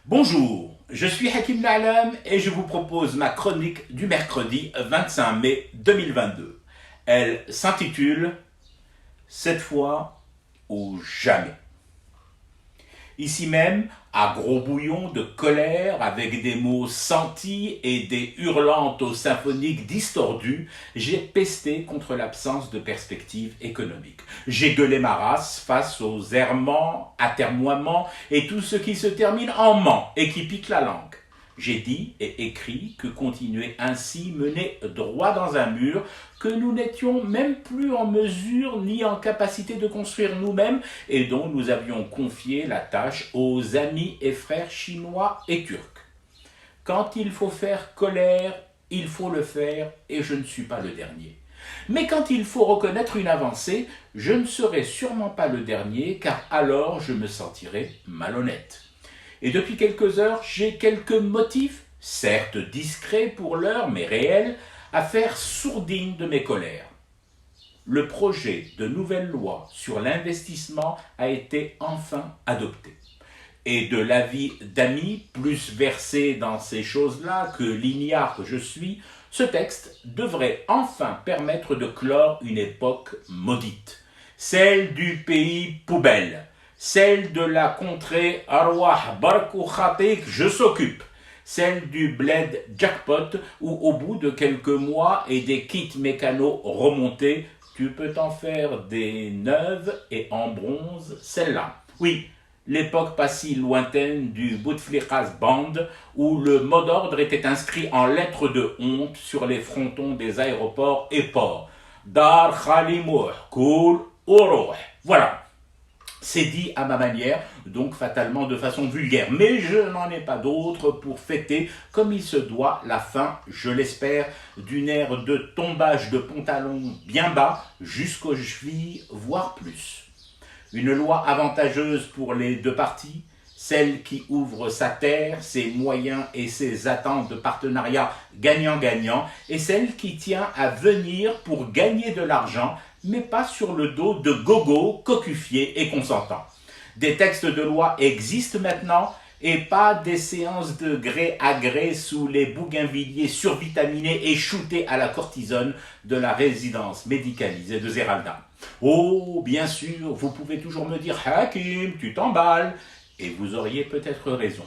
Bonjour, je suis Hakim La'alam et je vous propose ma chronique du mercredi 25 mai 2022. Elle s'intitule « Cette fois ou jamais ». Ici même, à gros bouillon de colère, avec des mots sentis et des hurlantes aux symphoniques distordues, j'ai pesté contre l'absence de perspective économique. J'ai gueulé ma race face aux errements, atermoiements et tout ce qui se termine en ment et qui pique la langue. J'ai dit et écrit que continuer ainsi menait droit dans un mur, que nous n'étions même plus en mesure ni en capacité de construire nous-mêmes et dont nous avions confié la tâche aux amis et frères chinois et turcs. Quand il faut faire colère, il faut le faire et je ne suis pas le dernier. Mais quand il faut reconnaître une avancée, je ne serai sûrement pas le dernier car alors je me sentirai malhonnête. Et depuis quelques heures, j'ai quelques motifs, certes discrets pour l'heure, mais réels, à faire sourdine de mes colères. Le projet de nouvelle loi sur l'investissement a été enfin adopté. Et de l'avis d'amis plus versés dans ces choses-là que l'ignare que je suis, ce texte devrait enfin permettre de clore une époque maudite, celle du pays poubelle, celle de la contrée Arwah Barkou Khatik, je s'occupe, celle du bled jackpot où au bout de quelques mois et des kits mécanos remontés, tu peux t'en faire des neuves et en bronze celle-là. Oui, l'époque pas si lointaine du Bouteflikas Band où le mot d'ordre était inscrit en lettres de honte sur les frontons des aéroports et ports. Dar Khalimouh, Koul, Ourouh. Voilà. C'est dit à ma manière, donc fatalement de façon vulgaire. Mais je n'en ai pas d'autre pour fêter, comme il se doit, la fin, je l'espère, d'une ère de tombage de pantalons bien bas jusqu'aux chevilles, voire plus. Une loi avantageuse pour les deux parties, celle qui ouvre sa terre, ses moyens et ses attentes de partenariat gagnant-gagnant, et celle qui tient à venir pour gagner de l'argent, mais pas sur le dos de gogos, cocufiés et consentants. Des textes de loi existent maintenant, et pas des séances de gré à gré sous les bougainvilliers survitaminés et shootés à la cortisone de la résidence médicalisée de Zeralda. Oh, bien sûr, vous pouvez toujours me dire « Hakim, tu t'emballes !» Et vous auriez peut-être raison,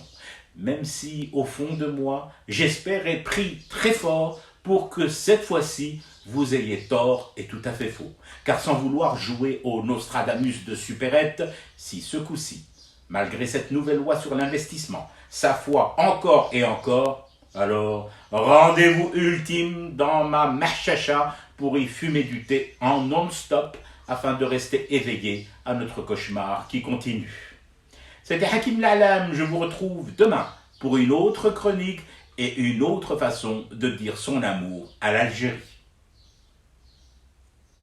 même si, au fond de moi, j'espère et prie très fort pour que cette fois-ci, vous ayez tort et tout à fait faux. Car sans vouloir jouer au Nostradamus de supérette, si ce coup-ci, malgré cette nouvelle loi sur l'investissement, sa foi encore et encore, alors rendez-vous ultime dans ma machacha pour y fumer du thé en non-stop afin de rester éveillé à notre cauchemar qui continue. C'était Hakim La'alam, je vous retrouve demain pour une autre chronique et une autre façon de dire son amour à l'Algérie.